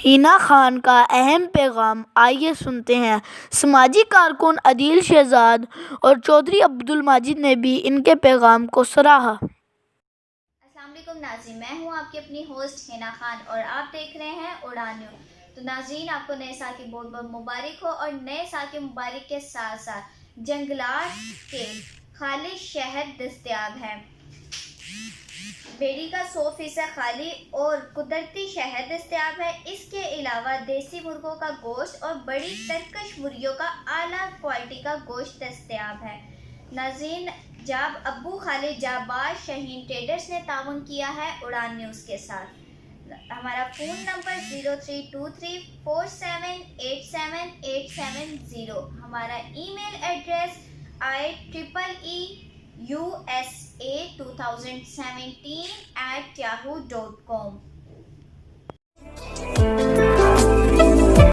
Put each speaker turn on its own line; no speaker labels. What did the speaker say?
حنا خان کا اہم پیغام، آئیے سنتے ہیں۔ سماجی کارکن عادل شہزاد اور چودھری عبدالمجید نے بھی ان کے پیغام کو سراہا۔
السلام علیکم ناظرین، میں ہوں آپ کی اپنی ہوسٹ حنا خان اور آپ دیکھ رہے ہیں اڑان نیوز۔ تو ناظرین، آپ کو نئے سال کی بہت بہت مبارک ہو، اور نئے سال کے مبارک کے ساتھ ساتھ جنگلات کے خالص شہد دستیاب ہے۔ بیری کا 100% خالی اور قدرتی شہد دستیاب ہے۔ اس کے علاوہ دیسی مرغوں کا گوشت اور بڑی ترکش مرغیوں کا اعلیٰ کوالٹی کا گوشت دستیاب ہے۔ ناظرین، جاب ابو خالد جابار شاہین ٹریڈرز نے تعاون کیا ہے اڑان نیوز کے ساتھ۔ ہمارا فون نمبر 0323478780، ہمارا ای میل ایڈریس IEEEUSA2017@yahoo.com۔